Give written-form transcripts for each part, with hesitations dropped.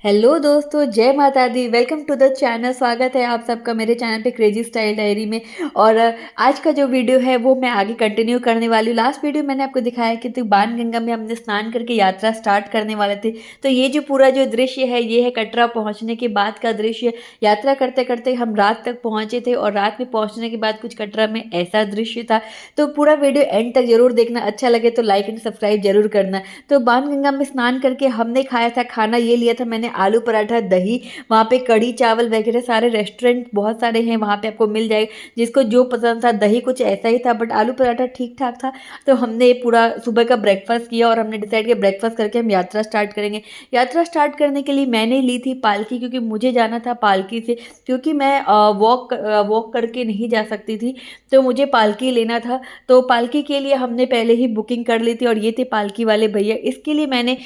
Hello दोस्तों, जय माता दी। Welcome to the channel. स्वागत है आप सबका मेरे चैनल पे क्रेजी स्टाइल डायरी में। और आज का जो वीडियो है वो मैं आगे कंटिन्यू करने वाली हूँ। लास्ट वीडियो मैंने आपको दिखाया कि तो बाणगंगा में हमने स्नान करके यात्रा स्टार्ट करने वाले थे। तो ये जो पूरा जो दृश्य है ये है कटरा पहुँचने के बाद का दृश्य। यात्रा करते करते हम रात तक पहुँचे थे और रात में पहुँचने के बाद कुछ कटरा में ऐसा दृश्य था। तो पूरा वीडियो एंड तक जरूर देखना। अच्छा लगे तो लाइक एंड सब्सक्राइब जरूर करना। तो बाणगंगा में स्नान करके हमने खाया था, खाना ये लिया था मैंने आलू पराठा, दही, वहाँ पे कढ़ी चावल वगैरह सारे रेस्टोरेंट बहुत सारे हैं, वहाँ पे आपको मिल जाएगा जिसको जो पसंद था। दही कुछ ऐसा ही था बट आलू पराठा ठीक ठाक था। तो हमने पूरा सुबह का ब्रेकफास्ट किया और हमने डिसाइड किया ब्रेकफास्ट करके हम यात्रा स्टार्ट करेंगे। यात्रा स्टार्ट करने के लिए मैंने ली थी पालकी, क्योंकि मुझे जाना था पालकी से, क्योंकि मैं वॉक करके नहीं जा सकती थी, तो मुझे पालकी लेना था। तो पालकी के लिए हमने पहले ही बुकिंग कर ली थी और ये थे पालकी वाले भैया। इसके लिए मैंने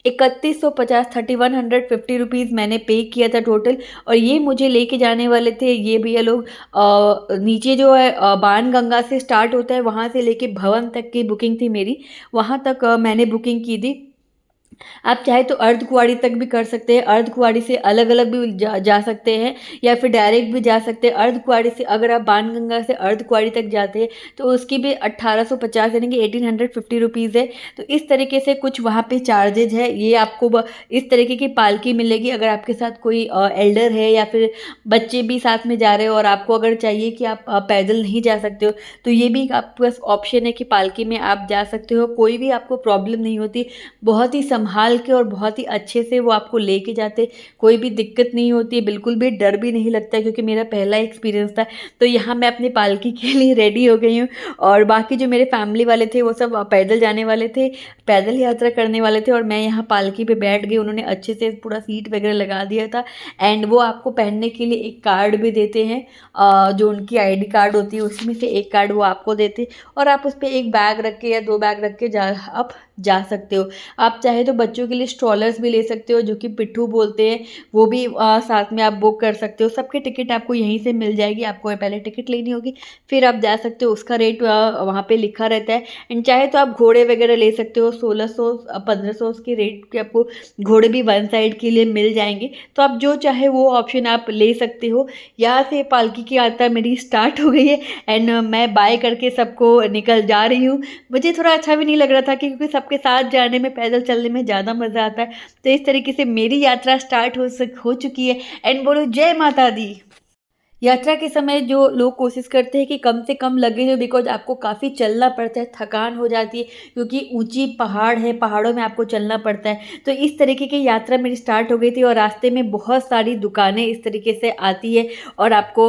3150 3150 रुपीज़ मैंने पे किया था टोटल। और ये मुझे लेके जाने वाले थे ये भैया लोग। नीचे जो है बाणगंगा से स्टार्ट होता है, वहाँ से लेके भवन तक की बुकिंग थी मेरी। वहाँ तक मैंने बुकिंग की थी। आप चाहे तो अर्धकुंवारी तक भी कर सकते हैं, अर्धकुंवारी से अलग अलग भी जा सकते हैं, या फिर डायरेक्ट भी जा सकते हैं। अर्धकुंवारी से अगर आप बाणगंगा से अर्धकुंवारी तक जाते हैं तो उसकी भी 1850 यानी कि 1850 रुपीज़ है। तो इस तरीके से कुछ वहाँ पे चार्जेज है। ये आपको इस तरीके की पालकी मिलेगी अगर आपके साथ कोई एल्डर है या फिर बच्चे भी साथ में जा रहे हो और आपको अगर चाहिए कि आप पैदल नहीं जा सकते हो, तो ये भी आपके पास ऑप्शन है कि पालकी में आप जा सकते हो। कोई भी आपको प्रॉब्लम नहीं होती। बहुत ही संभाल के और बहुत ही अच्छे से वो आपको लेके जाते। कोई भी दिक्कत नहीं होती है, बिल्कुल भी डर भी नहीं लगता है, क्योंकि मेरा पहला एक्सपीरियंस था। तो यहाँ मैं अपनी पालकी के लिए रेडी हो गई हूँ। और बाकी जो मेरे फैमिली वाले थे वो सब पैदल जाने वाले थे, पैदल यात्रा करने वाले थे, और मैं यहाँ पालकी पे बैठ गई। उन्होंने अच्छे से पूरा सीट वगैरह लगा दिया था। एंड वो आपको पहनने के लिए एक कार्ड भी देते हैं, जो उनकी आईडी कार्ड होती है उसमें से एक कार्ड वो आपको देते। और आप उस पर एक बैग रख के या दो बैग रख के आप जा सकते हो। आप चाहे तो बच्चों के लिए स्ट्रॉलर्स भी ले सकते हो, जो कि पिट्ठू बोलते हैं, वो भी साथ में आप बुक कर सकते हो। सबकी टिकट आपको यहीं से मिल जाएगी। आपको पहले टिकट लेनी होगी, फिर आप जा सकते हो। उसका रेट वहाँ पे लिखा रहता है। एंड चाहे तो आप घोड़े वगैरह ले सकते हो। 1600 1500 के रेट के आपको घोड़े भी वन साइड के लिए मिल जाएंगे। तो आप जो चाहे वो ऑप्शन आप ले सकते हो। यहाँ से पालकी की यात्रा मेरी स्टार्ट हो गई है एंड मैं बाय करके सबको निकल जा रही हूँ। मुझे थोड़ा अच्छा भी नहीं लग रहा था, क्योंकि सबके साथ जाने में, पैदल चलने में ज़्यादा मज़ा आता है। तो इस तरीके से मेरी यात्रा स्टार्ट हो चुकी है। एंड बोलो जय माता दी। यात्रा के समय जो लोग कोशिश करते हैं कि कम से कम लगेज हो, बिकॉज आपको काफ़ी चलना पड़ता है, थकान हो जाती है, क्योंकि ऊंची पहाड़ है, पहाड़ों में आपको चलना पड़ता है। तो इस तरीके की यात्रा मेरी स्टार्ट हो गई थी और रास्ते में बहुत सारी दुकानें इस तरीके से आती है और आपको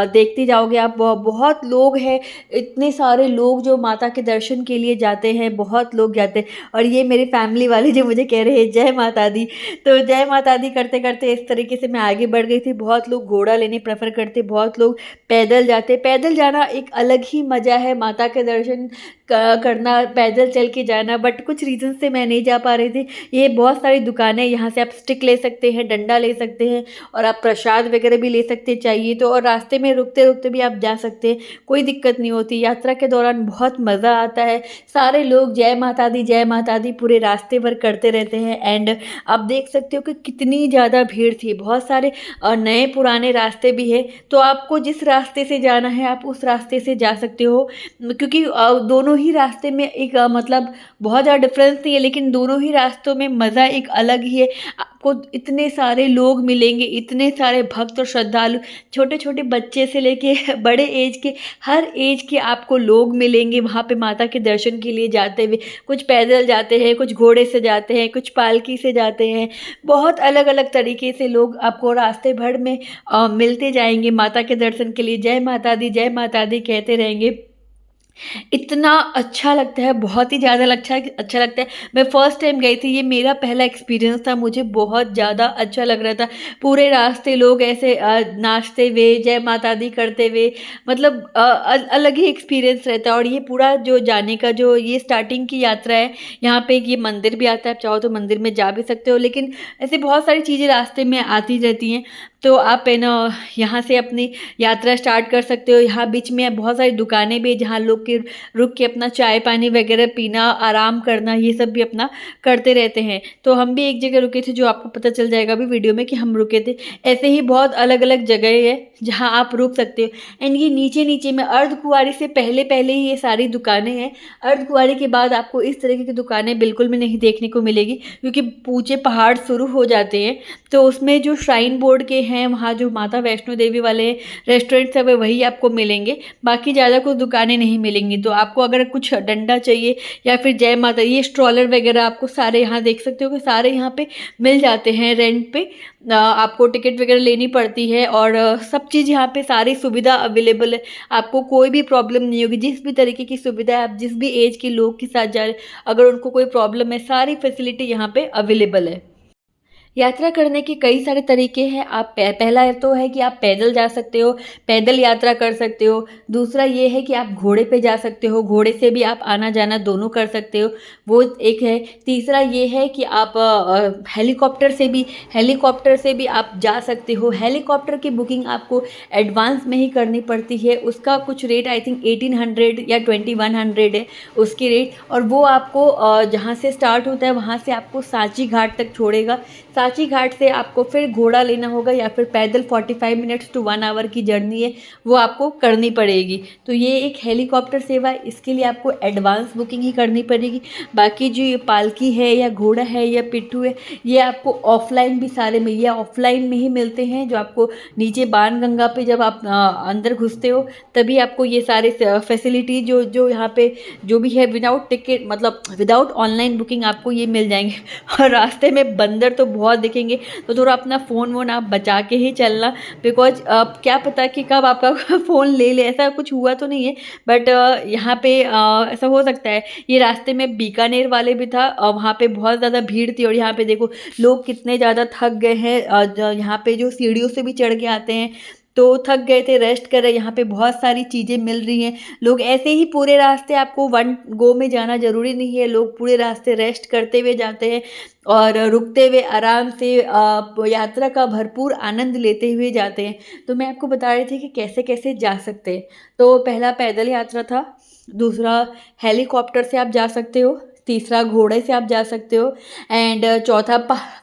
देखते जाओगे आप। बहुत लोग हैं, इतने सारे लोग जो माता के दर्शन के लिए जाते हैं, बहुत लोग जाते हैं। और ये मेरी फैमिली वाले जो मुझे कह रहे हैं जय माता दी। तो जय माता दी करते करते इस तरीके से मैं आगे बढ़ गई थी। बहुत लोग घोड़ा लेने प्रेफर करते, बहुत लोग पैदल जाते। पैदल जाना एक अलग ही मज़ा है, माता के दर्शन करना, पैदल चल के जाना। बट कुछ रीज़न से मैं नहीं जा पा रही थी। ये बहुत सारी दुकानें, यहाँ से आप स्टिक ले सकते हैं, डंडा ले सकते हैं, और आप प्रसाद वगैरह भी ले सकते हैं चाहिए तो। और रास्ते में रुकते रुकते भी आप जा सकते हैं, कोई दिक्कत नहीं होती। यात्रा के दौरान बहुत मज़ा आता है। सारे लोग जय माता दी पूरे रास्ते भर करते रहते हैं। एंड आप देख सकते हो कि कितनी ज़्यादा भीड़ थी। बहुत सारे नए पुराने रास्ते भी है, तो आपको जिस रास्ते से जाना है आप उस रास्ते से जा सकते हो। क्योंकि दोनों ही रास्ते में एक मतलब बहुत ज़्यादा डिफरेंस नहीं है, लेकिन दोनों ही रास्तों में मज़ा एक अलग ही है। आपको इतने सारे लोग मिलेंगे, इतने सारे भक्त और श्रद्धालु, छोटे छोटे बच्चे से लेके बड़े एज के, हर एज के आपको लोग मिलेंगे वहाँ पे माता के दर्शन के लिए जाते हुए। कुछ पैदल जाते हैं, कुछ घोड़े से जाते हैं, कुछ पालकी से जाते हैं। बहुत अलग अलग तरीके से लोग आपको रास्ते भर में मिलते जाएंगे माता के दर्शन के लिए। जय माता दी कहते रहेंगे। इतना अच्छा लगता है, बहुत ही ज़्यादा अच्छा लगता है। मैं फर्स्ट टाइम गई थी, ये मेरा पहला एक्सपीरियंस था, मुझे बहुत ज़्यादा अच्छा लग रहा था। पूरे रास्ते लोग ऐसे नाचते हुए, जय माता दी करते हुए, मतलब अलग ही एक्सपीरियंस रहता है। और ये पूरा जो जाने का जो ये स्टार्टिंग की यात्रा है, यहाँ पे ये मंदिर भी आता है, आप चाहो तो मंदिर में जा भी सकते हो। लेकिन ऐसे बहुत सारी चीज़ें रास्ते में आती रहती हैं। तो आप है ना यहाँ से अपनी यात्रा स्टार्ट कर सकते हो। यहाँ बीच में बहुत सारी दुकानें भी हैं जहाँ लोग के रुक के अपना चाय पानी वगैरह पीना, आराम करना, ये सब भी अपना करते रहते हैं। तो हम भी एक जगह रुके थे, जो आपको पता चल जाएगा अभी वीडियो में कि हम रुके थे। ऐसे ही बहुत अलग अलग जगह है जहाँ आप रुक सकते हो। एंड ये नीचे नीचे में अर्धकुंवारी से पहले पहले ही ये सारी दुकानें हैं। अर्धकुंवारी के बाद आपको इस तरीके की दुकानें बिल्कुल भी नहीं देखने को मिलेगी, क्योंकि ऊंचे पहाड़ शुरू हो जाते हैं। तो उसमें जो श्राइन बोर्ड के हैं, वहाँ जो माता वैष्णो देवी वाले रेस्टोरेंट्स हैं वही आपको मिलेंगे, बाकी ज़्यादा कुछ दुकानें नहीं मिलेंगी। तो आपको अगर कुछ डंडा चाहिए या फिर जय माता, ये स्ट्रॉलर वगैरह आपको सारे यहाँ देख सकते हो कि सारे यहाँ पे मिल जाते हैं रेंट पे। आपको टिकट वगैरह लेनी पड़ती है और सब चीज़ यहाँ पे सारी सुविधा अवेलेबल है। आपको कोई भी प्रॉब्लम नहीं होगी। जिस भी तरीके की सुविधा है, आप जिस भी एज के लोग के साथ जा रहे, अगर उनको कोई प्रॉब्लम है, सारी फैसिलिटी यहाँ पे अवेलेबल है। यात्रा करने के कई सारे तरीके हैं। आप पहला तो है कि आप पैदल जा सकते हो, पैदल यात्रा कर सकते हो। दूसरा ये है कि आप घोड़े पे जा सकते हो, घोड़े से भी आप आना जाना दोनों कर सकते हो, वो एक है। तीसरा ये है कि आप हेलीकॉप्टर से भी आप जा सकते हो। हेलीकॉप्टर की बुकिंग आपको एडवांस में ही करनी पड़ती है। उसका कुछ रेट आई थिंक 1800 या 2100 है उसकी रेट, और वो आपको जहाँ से स्टार्ट होता है वहाँ से आपको सांची घाट तक छोड़ेगा। सांची घाट से आपको फिर घोड़ा लेना होगा या फिर पैदल 45 मिनट्स टू 1 आवर की जर्नी है, वो आपको करनी पड़ेगी। तो ये एक हेलीकॉप्टर सेवा है, इसके लिए आपको एडवांस बुकिंग ही करनी पड़ेगी। बाकी जो ये पालकी है या घोड़ा है या पिट्ठू है, ये आपको ऑफलाइन भी सारे में, ये ऑफलाइन में ही मिलते हैं। जो आपको नीचे बाणगंगा पे जब आप अंदर घुसते हो तभी आपको ये सारे फैसिलिटी जो यहाँ पे जो भी है विदाउट टिकट, मतलब विदाउट ऑनलाइन बुकिंग आपको ये मिल जाएंगे। और रास्ते में बंदर तो बहुत दिखेंगे, तो थोड़ा अपना फ़ोन वोन आप बचा के ही चलना, बिकॉज क्या पता कि कब आपका फ़ोन ले ले। ऐसा कुछ हुआ तो नहीं है, बट यहाँ पे ऐसा हो सकता है। ये रास्ते में बीकानेर वाले भी था, वहाँ पे बहुत ज़्यादा भीड़ थी, और यहाँ पे देखो लोग कितने ज़्यादा थक गए हैं। यहाँ पे जो सीढ़ियों से भी चढ़ के आते हैं तो थक गए थे, रेस्ट कर रहे। यहाँ पे बहुत सारी चीज़ें मिल रही हैं। लोग ऐसे ही पूरे रास्ते, आपको वन गो में जाना ज़रूरी नहीं है, लोग पूरे रास्ते रेस्ट करते हुए जाते हैं और रुकते हुए आराम से यात्रा का भरपूर आनंद लेते हुए जाते हैं। तो मैं आपको बता रही थी कि कैसे कैसे जा सकते हैं। तो पहला पैदल यात्रा था, दूसरा हेलीकॉप्टर से आप जा सकते हो, तीसरा घोड़े से आप जा सकते हो, एंड चौथा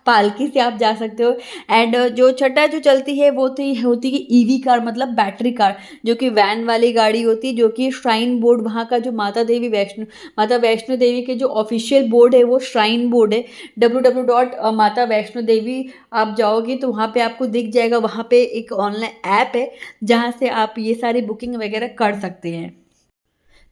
पालकी से आप जा सकते हो, एंड जो छठा जो चलती है वो होती है ईवी कार, मतलब बैटरी कार, जो कि वैन वाली गाड़ी होती है, जो कि श्राइन बोर्ड वहाँ का जो माता वैष्णो देवी के जो ऑफिशियल बोर्ड है वो श्राइन बोर्ड है। www.माता वैष्णो देवी आप जाओगे तो वहाँ पे आपको दिख जाएगा। वहाँ पे एक ऑनलाइन ऐप है जहाँ से आप ये सारी बुकिंग वगैरह कर सकते हैं।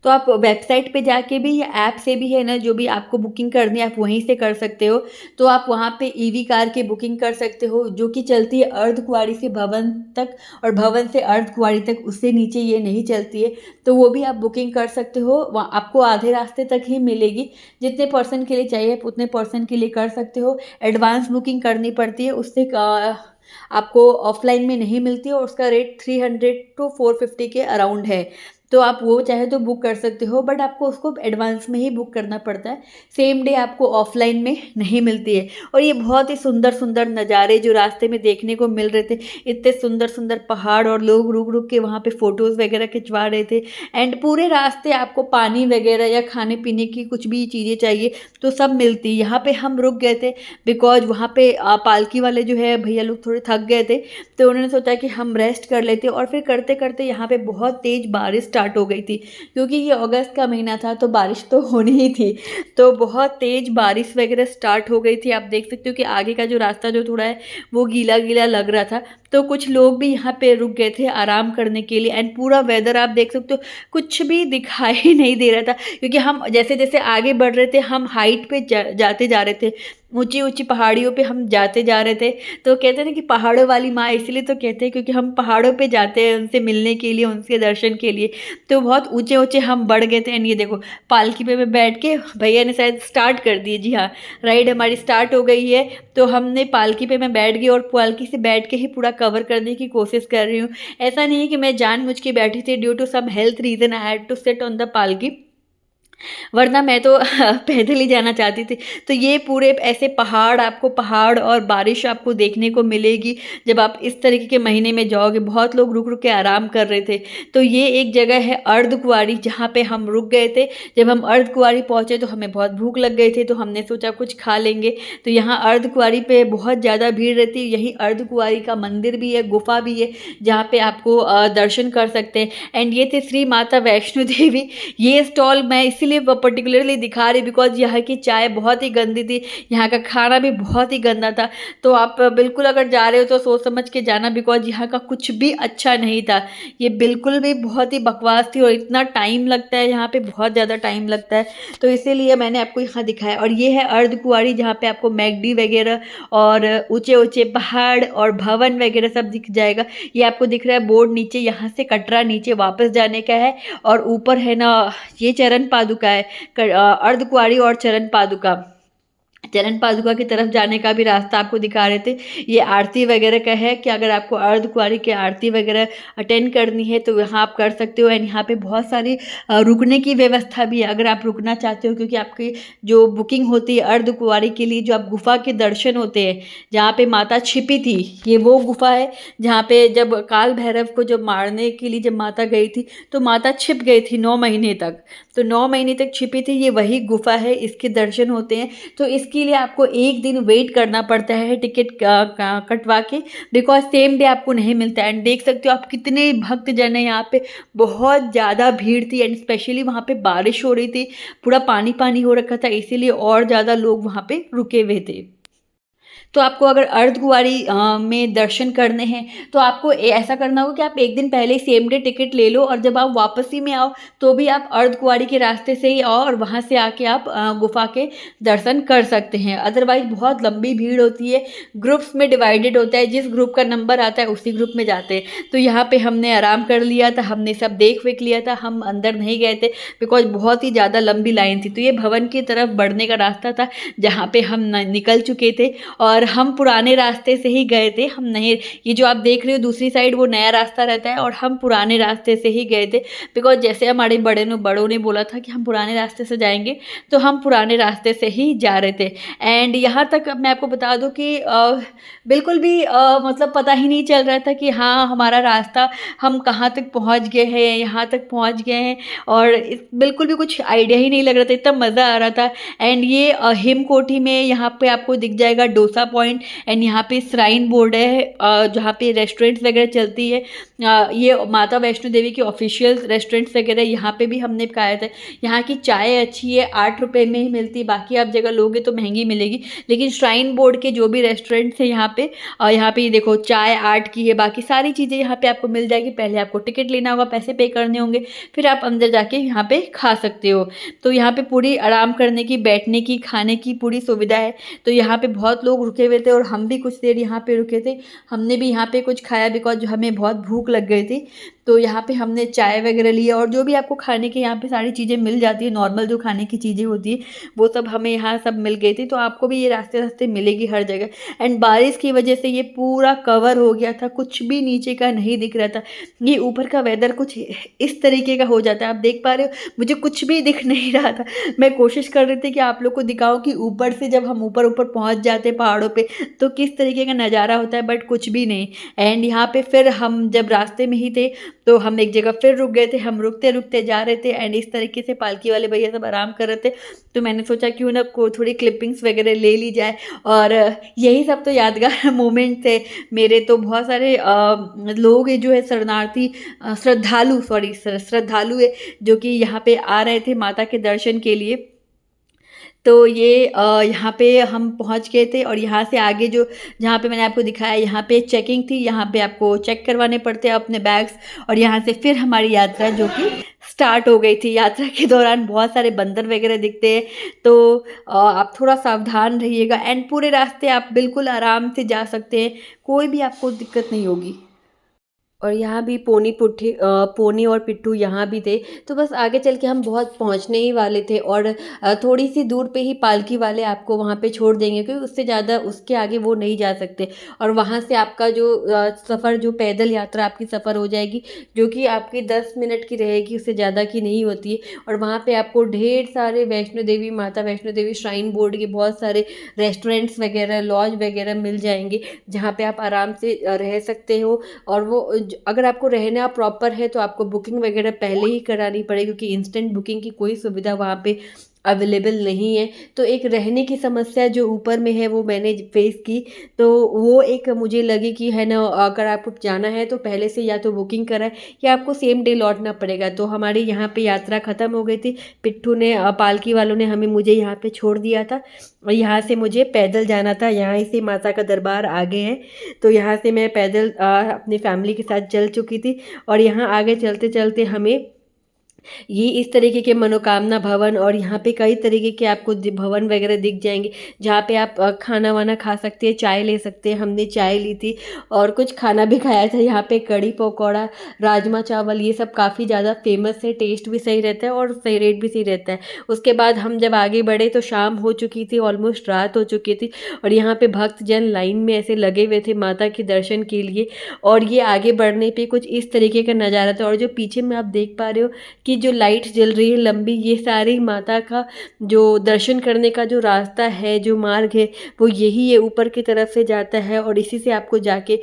तो आप वेबसाइट पे जाके भी या ऐप से भी है ना, जो भी आपको बुकिंग करनी है आप वहीं से कर सकते हो। तो आप वहाँ पे ईवी कार की बुकिंग कर सकते हो, जो कि चलती है अर्धकुंवारी से भवन तक, और भवन से अर्धकुंवारी तक, उससे नीचे ये नहीं चलती है। तो वो भी आप बुकिंग कर सकते हो, वहाँ आपको आधे रास्ते तक ही मिलेगी। जितने पर्सन के लिए चाहिए आप उतने पर्सन के लिए कर सकते हो। एडवांस बुकिंग करनी पड़ती है, उससे आपको ऑफलाइन में नहीं मिलती है, और उसका रेट 300 to 450 के अराउंड है। तो आप वो चाहे तो बुक कर सकते हो, बट आपको उसको एडवांस में ही बुक करना पड़ता है। सेम डे आपको ऑफलाइन में नहीं मिलती है। और ये बहुत ही सुंदर सुंदर नज़ारे जो रास्ते में देखने को मिल रहे थे, इतने सुंदर सुंदर पहाड़, और लोग रुक रुक के वहाँ पे फ़ोटोज़ वगैरह खिंचवा रहे थे। एंड पूरे रास्ते आपको पानी वगैरह या खाने पीने की कुछ भी चीज़ें चाहिए तो सब मिलती। यहाँ पे हम रुक गए थे बिकॉज वहाँ पे पालकी वाले जो है भैया लोग थोड़े थक गए थे, तो उन्होंने सोचा कि हम रेस्ट कर लेते। और फिर करते करते यहाँ पे बहुत तेज़ बारिश स्टार्ट हो गई थी, क्योंकि ये अगस्त का महीना था तो बारिश तो होनी ही थी। तो बहुत तेज़ बारिश वगैरह स्टार्ट हो गई थी। आप देख सकते हो कि आगे का जो रास्ता जो थोड़ा है वो गीला गीला लग रहा था। तो कुछ लोग भी यहाँ पे रुक गए थे आराम करने के लिए। एंड पूरा वेदर आप देख सकते हो, कुछ भी दिखाई नहीं दे रहा था, क्योंकि हम जैसे जैसे आगे बढ़ रहे थे हम हाइट पे जाते जा रहे थे, ऊंची ऊंची पहाड़ियों पे हम जाते जा रहे थे। तो कहते हैं ना कि पहाड़ों वाली माँ, इसलिए तो कहते हैं क्योंकि हम पहाड़ों पे जाते हैं उनसे मिलने के लिए, उनके दर्शन के लिए। तो बहुत ऊंचे ऊंचे हम बढ़ गए थे। एंड ये देखो पालकी पे मैं बैठ के, भैया ने शायद स्टार्ट कर दिए, जी हाँ राइड हमारी स्टार्ट हो गई है। तो हमने पालकी पे मैं बैठ गई और पालकी से बैठ के ही पूरा कवर करने की कोशिश कर रही हूँ। ऐसा नहीं है कि मैं जानबूझ के बैठी थी, due to some health reason I had to sit on the palki. वरना मैं तो पैदल ही जाना चाहती थी। तो ये पूरे ऐसे पहाड़, आपको पहाड़ और बारिश आपको देखने को मिलेगी जब आप इस तरीके के महीने में जाओगे। बहुत लोग रुक-रुक के आराम कर रहे थे। तो ये एक जगह है अर्धकुँवारी, जहाँ पे हम रुक गए थे। जब हम अर्धकुँवारी पहुँचे तो हमें बहुत भूख लग गई थी, तो हमने सोचा कुछ खा लेंगे। तो यहाँ अर्धकुँवारी पे बहुत ज़्यादा भीड़ रहती है। यहीं अर्धकुँवारी का मंदिर भी है, गुफ़ा भी है, जहाँ पे आपको दर्शन कर सकते हैं। एंड ये थी श्री माता वैष्णो देवी। ये स्टॉल मैं इसीलिए पर्टिकुलरली दिखा रही बिकॉज़ यहाँ की चाय बहुत ही गंदी थी, यहाँ का खाना भी बहुत ही गंदा था। तो आप बिल्कुल अगर जा रहे हो तो सोच समझ के जाना बिकॉज़ यहाँ का कुछ भी अच्छा नहीं था। ये बिल्कुल भी बहुत ही बकवास थी और इतना टाइम लगता है यहाँ पे, बहुत ज़्यादा टाइम लगता है। तो इसीलिए मैंने आपको यहाँ दिखाया। और ये है अर्धकुँवारी, जहाँ पे आपको मैकडी वगैरह और ऊँचे-ऊँचे पहाड़ और भवन वगैरह सब दिख जाएगा। ये आपको दिख रहा है बोर्ड नीचे, यहाँ से कटरा नीचे वापस जाने का है। और ऊपर है ना, ये चरण पादुका है, अर्धकुँवारी और चरण पादुका। चरण पादुका की तरफ जाने का भी रास्ता आपको दिखा रहे थे। ये आरती वगैरह का है कि अगर आपको अर्धकुँवारी की आरती वगैरह अटेंड करनी है तो यहाँ आप कर सकते हो। एंड यहाँ पे बहुत सारी रुकने की व्यवस्था भी है अगर आप रुकना चाहते हो, क्योंकि आपकी जो बुकिंग होती है अर्धकुँवारी के लिए, जो आप गुफ़ा के दर्शन होते हैं जहाँ पे माता छिपी थी, ये वो गुफ़ा है जहाँ पे जब काल भैरव को जब मारने के लिए जब माता गई थी तो माता छिप गई थी 9 महीने तक। तो 9 महीने तक छिपी थी, ये वही गुफ़ा है, इसके दर्शन होते हैं। तो इसके लिए आपको 1 दिन वेट करना पड़ता है टिकट कटवा के, बिकॉज़ सेम डे आपको नहीं मिलता है। एंड देख सकते हो आप कितने भक्तजन हैं यहाँ पे, बहुत ज़्यादा भीड़ थी। एंड स्पेशली वहाँ पे बारिश हो रही थी, पूरा पानी-पानी हो रखा था, इसीलिए और ज़्यादा लोग वहाँ पे रुके हुए थे। तो आपको अगर अर्धकुँवारी में दर्शन करने हैं तो आपको ऐसा करना होगा कि आप 1 दिन पहले ही सेम डे टिकट ले लो, और जब आप वापसी में आओ तो भी आप अर्धकुँवारी के रास्ते से ही आओ और वहाँ से आके आप गुफ़ा के दर्शन कर सकते हैं। अदरवाइज़ बहुत लंबी भीड़ होती है, ग्रुप्स में डिवाइडेड होता है, जिस ग्रुप का नंबर आता है उसी ग्रुप में जाते हैं। तो यहाँ पे हमने आराम कर लिया था, हमने सब देख-वेख लिया था, हम अंदर नहीं गए थे बिकॉज़ बहुत ही ज़्यादा लंबी लाइन थी। तो ये भवन की तरफ बढ़ने का रास्ता था जहाँ पे हम निकल चुके थे और हम पुराने रास्ते से ही गए थे। हम नहीं, ये जो आप देख रहे हो दूसरी साइड वो नया रास्ता रहता है और हम पुराने रास्ते से ही गए थे बिकॉज़ जैसे हमारे बड़ों ने बोला था कि हम पुराने रास्ते से जाएँगे, तो हम पुराने रास्ते से ही जा रहे थे। एंड यहाँ तक मैं आपको बता दूँ कि बिल्कुल भी मतलब पता ही नहीं चल रहा था कि हाँ, हमारा रास्ता हम कहाँ तक पहुँच गए हैं, यहाँ तक पहुँच गए हैं, और बिल्कुल भी कुछ आइडिया ही नहीं लग रहा था, इतना मज़ा आ रहा था। एंड ये हिमकोटी में यहाँ पे आपको दिख जाएगा डोसा पॉइंट। एंड यहाँ पे श्राइन बोर्ड है जहाँ पे रेस्टोरेंट्स वगैरह चलती है। ये माता वैष्णो देवी की ऑफिशियल रेस्टोरेंट्स वगैरह यहाँ पे भी हमने खाए थे। यहाँ की चाय अच्छी है, 8 रुपये में ही मिलती है, बाकी आप जगह लोगे तो महंगी मिलेगी, लेकिन श्राइन बोर्ड के जो भी रेस्टोरेंट्स हैं यहाँ पे ये देखो चाय 8 की है, बाकी सारी चीज़ें यहाँ पे आपको मिल जाएगी। पहले आपको टिकट लेना होगा, पैसे पे करने होंगे, फिर आप अंदर जाके यहाँ पे खा सकते हो। तो यहाँ पे पूरी आराम करने की, बैठने की, खाने की पूरी सुविधा है। तो यहाँ पे बहुत लोग रुके हुए थे और हम भी कुछ देर यहाँ पे रुके थे। हमने भी यहाँ पे कुछ खाया बिकॉज़ हमें बहुत भूख लग गई थी। तो यहाँ पे हमने चाय वगैरह लिया और जो भी आपको खाने के यहाँ पे सारी चीज़ें मिल जाती है, नॉर्मल जो खाने की चीज़ें होती है वो सब हमें यहाँ सब मिल गई थी। तो आपको भी ये रास्ते-रास्ते मिलेगी हर जगह। एंड बारिश की वजह से ये पूरा कवर हो गया था, कुछ भी नीचे का नहीं दिख रहा था। ये ऊपर का वेदर कुछ इस तरीके का हो जाता है, आप देख पा रहे हो, मुझे कुछ भी दिख नहीं रहा था। मैं कोशिश कर रही थी कि आप लोग को दिखाऊँ कि ऊपर से जब हम ऊपर-ऊपर पहुँच जाते पहाड़ों पे तो किस तरीके का नज़ारा होता है, बट कुछ भी नहीं। एंड यहाँ पे फिर हम जब रास्ते में ही थे तो हम एक जगह फिर रुक गए थे। हम रुकते-रुकते जा रहे थे एंड इस तरीके से पालकी वाले भैया सब आराम कर रहे थे। तो मैंने सोचा क्यों ना को थोड़ी क्लिपिंग्स वगैरह ले ली जाए, और यही सब तो यादगार मोमेंट थे मेरे। तो बहुत सारे लोग हैं जो है शरणार्थी श्रद्धालु है जो कि यहाँ पे आ रहे थे माता के दर्शन के लिए। तो ये यहाँ पे हम पहुँच गए थे और यहाँ से आगे जो जहाँ पे मैंने आपको दिखाया, यहाँ पे चेकिंग थी, यहाँ पे आपको चेक करवाने पड़ते हैं अपने बैग्स, और यहाँ से फिर हमारी यात्रा जो कि स्टार्ट हो गई थी। यात्रा के दौरान बहुत सारे बंदर वगैरह दिखते हैं, तो आप थोड़ा सावधान रहिएगा एंड पूरे रास्ते आप बिल्कुल आराम से जा सकते हैं, कोई भी आपको दिक्कत नहीं होगी। और यहाँ भी पोनी और पिट्ठू यहाँ भी थे। तो बस आगे चल के हम बहुत पहुँचने ही वाले थे, और थोड़ी सी दूर पे ही पालकी वाले आपको वहाँ पे छोड़ देंगे, क्योंकि उससे ज़्यादा उसके आगे वो नहीं जा सकते। और वहाँ से आपका जो सफ़र, जो पैदल यात्रा आपकी सफ़र हो जाएगी, जो कि आपकी 10 मिनट की रहेगी, उससे ज़्यादा की नहीं होती है। और वहाँ पे आपको ढेर सारे वैष्णो देवी, माता वैष्णो देवी श्राइन बोर्ड के बहुत सारे रेस्टोरेंट्स वगैरह, लॉज वगैरह मिल जाएंगे, जहाँ पे आप आराम से रह सकते हो। और वो अगर आपको रहना प्रॉपर है तो आपको बुकिंग वगैरह पहले ही करानी पड़ेगी, क्योंकि इंस्टेंट बुकिंग की कोई सुविधा वहाँ पे अवेलेबल नहीं है। तो एक रहने की समस्या जो ऊपर में है वो मैंने फेस की। तो वो एक मुझे लगी कि है ना, अगर आपको जाना है तो पहले से या तो बुकिंग कराए, या आपको सेम डे लौटना पड़ेगा। तो हमारी यहाँ पे यात्रा ख़त्म हो गई थी। पिट्ठू ने, पालकी वालों ने हमें मुझे यहाँ पे छोड़ दिया था, और यहाँ से मुझे पैदल जाना था। यहाँ से माता का दरबार आगे है, तो यहाँ से मैं पैदल अपनी फैमिली के साथ चल चुकी थी। और यहाँ आगे चलते चलते हमें ये इस तरीके के मनोकामना भवन, और यहाँ पे कई तरीके के आपको भवन वगैरह दिख जाएंगे, जहाँ पे आप खाना वाना खा सकते हैं, चाय ले सकते हैं। हमने चाय ली थी, और कुछ खाना भी खाया था यहाँ पे। कड़ी पकौड़ा, राजमा चावल, ये सब काफ़ी ज़्यादा फेमस है। टेस्ट भी सही रहता है और सही रेट भी सही रहता है। उसके बाद हम जब आगे बढ़े तो शाम हो चुकी थी, ऑलमोस्ट रात हो चुकी थी। और यहाँ पे भक्तजन लाइन में ऐसे लगे हुए थे माता के दर्शन के लिए। और ये आगे बढ़ने पे कुछ इस तरीके का नज़ारा था। और जो पीछे में आप देख पा रहे हो कि जो लाइट जल रही है लंबी, ये सारी माता का जो दर्शन करने का जो रास्ता है, जो मार्ग है, वो यही है, ऊपर की तरफ से जाता है। और इसी से आपको जाके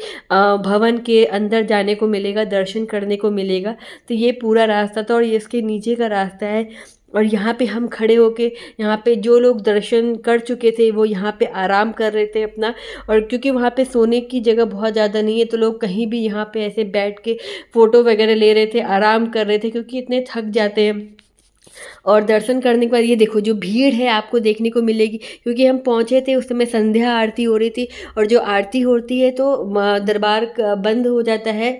भवन के अंदर जाने को मिलेगा, दर्शन करने को मिलेगा। तो ये पूरा रास्ता था, और ये इसके नीचे का रास्ता है। और यहाँ पे हम खड़े होके, यहाँ पे जो लोग दर्शन कर चुके थे वो यहाँ पे आराम कर रहे थे अपना। और क्योंकि वहाँ पे सोने की जगह बहुत ज़्यादा नहीं है, तो लोग कहीं भी यहाँ पे ऐसे बैठ के फ़ोटो वगैरह ले रहे थे, आराम कर रहे थे, क्योंकि इतने थक जाते हैं। और दर्शन करने के बाद ये देखो, जो भीड़ है आपको देखने को मिलेगी, क्योंकि हम पहुँचे थे उस समय संध्या आरती हो रही थी। और जो आरती होती है तो दरबार बंद हो जाता है,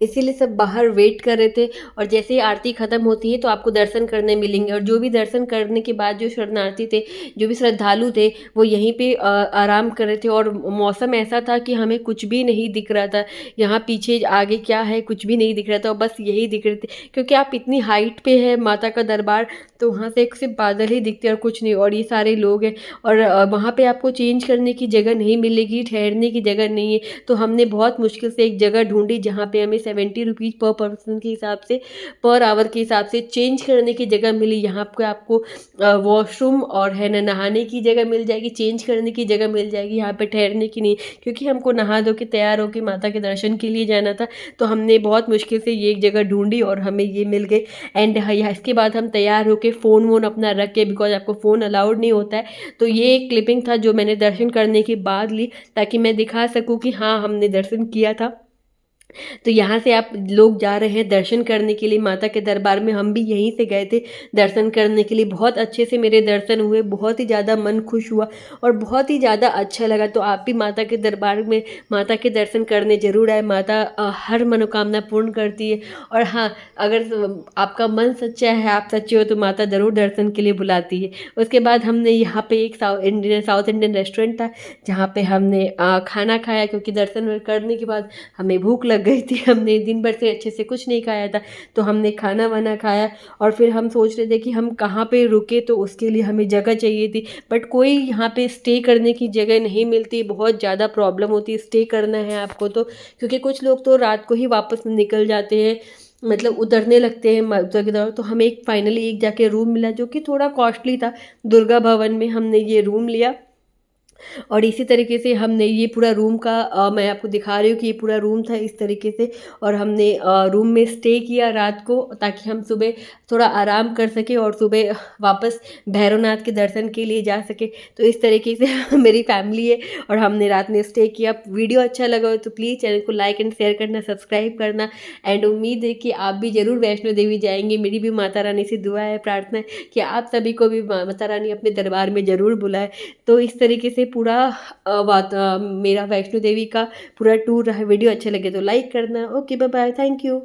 इसीलिए सब बाहर वेट कर रहे थे। और जैसे ही आरती ख़त्म होती है तो आपको दर्शन करने मिलेंगे। और जो भी दर्शन करने के बाद जो शरणार्थी थे, जो भी श्रद्धालु थे, वो यहीं पे आराम कर रहे थे। और मौसम ऐसा था कि हमें कुछ भी नहीं दिख रहा था, यहाँ पीछे आगे क्या है कुछ भी नहीं दिख रहा था, और बस यही दिख रहे थे। क्योंकि आप इतनी हाइट पे है माता का दरबार, तो वहाँ से एक सिर्फ बादल ही दिखते हैं और कुछ नहीं। और ये सारे लोग हैं, और वहाँ पे आपको चेंज करने की जगह नहीं मिलेगी, ठहरने की जगह नहीं है। तो हमने बहुत मुश्किल से एक जगह ढूंढी, जहाँ पे हमें 70 रुपीज़ पर पर्सन के हिसाब से, पर आवर के हिसाब से चेंज करने की जगह मिली। यहाँ पे आपको वॉशरूम और है ना, नहाने की जगह मिल जाएगी, चेंज करने की जगह मिल जाएगी, यहाँ पे ठहरने की नहीं। क्योंकि हमको नहा धो के तैयार होकर माता के दर्शन के लिए जाना था, तो हमने बहुत मुश्किल से ये एक जगह ढूंढी और हमें ये मिल गई। एंड यहाँ इसके बाद हम तैयार होके फ़ोन वोन अपना रख के, बिकॉज आपको फ़ोन अलाउड नहीं होता है। तो ये एक क्लिपिंग था जो मैंने दर्शन करने के बाद ली, ताकि मैं दिखा सकूँ कि हाँ, हमने दर्शन किया था। तो यहाँ से आप लोग जा रहे हैं दर्शन करने के लिए माता के दरबार में, हम भी यहीं से गए थे दर्शन करने के लिए। बहुत अच्छे से मेरे दर्शन हुए, बहुत ही ज़्यादा मन खुश हुआ और बहुत ही ज़्यादा अच्छा लगा। तो आप भी माता के दरबार में माता के दर्शन करने ज़रूर आए। माता हर मनोकामना पूर्ण करती है। और हाँ, अगर आपका मन सच्चा है, आप सच्चे हो, तो माता ज़रूर दर्शन के लिए बुलाती है। उसके बाद हमने यहाँ पे एक साउथ इंडियन रेस्टोरेंट था, जहाँ पे हमने खाना खाया, क्योंकि दर्शन करने के बाद हमें भूख लग गई थी। हमने दिन भर से अच्छे से कुछ नहीं खाया था, तो हमने खाना वाना खाया। और फिर हम सोच रहे थे कि हम कहाँ पे रुके, तो उसके लिए हमें जगह चाहिए थी, बट कोई यहाँ पे स्टे करने की जगह नहीं मिलती। बहुत ज़्यादा प्रॉब्लम होती है स्टे करना है आपको तो, क्योंकि कुछ लोग तो रात को ही वापस निकल जाते हैं, मतलब उतरने लगते हैं माता की तरफ। तो हमें एक फाइनली एक जाके रूम मिला, जो कि थोड़ा कॉस्टली था। दुर्गा भवन में हमने ये रूम लिया। और इसी तरीके से हमने ये पूरा रूम का मैं आपको दिखा रही हूँ कि ये पूरा रूम था इस तरीके से। और हमने रूम में स्टे किया रात को, ताकि हम सुबह थोड़ा आराम कर सके और सुबह वापस भैरवनाथ के दर्शन के लिए जा सके। तो इस तरीके से मेरी फैमिली है और हमने रात में स्टे किया। वीडियो अच्छा लगा हो तो प्लीज़ चैनल को लाइक एंड शेयर करना, सब्सक्राइब करना। एंड उम्मीद है कि आप भी ज़रूर वैष्णो देवी जाएंगे। मेरी भी माता रानी से दुआ है, प्रार्थना है कि आप सभी को भी माता रानी अपने दरबार में ज़रूर बुलाए। तो इस तरीके से पूरा मेरा वैष्णो देवी का पूरा टूर रहा। वीडियो अच्छे लगे तो लाइक करना। Okay, bye bye, thank you.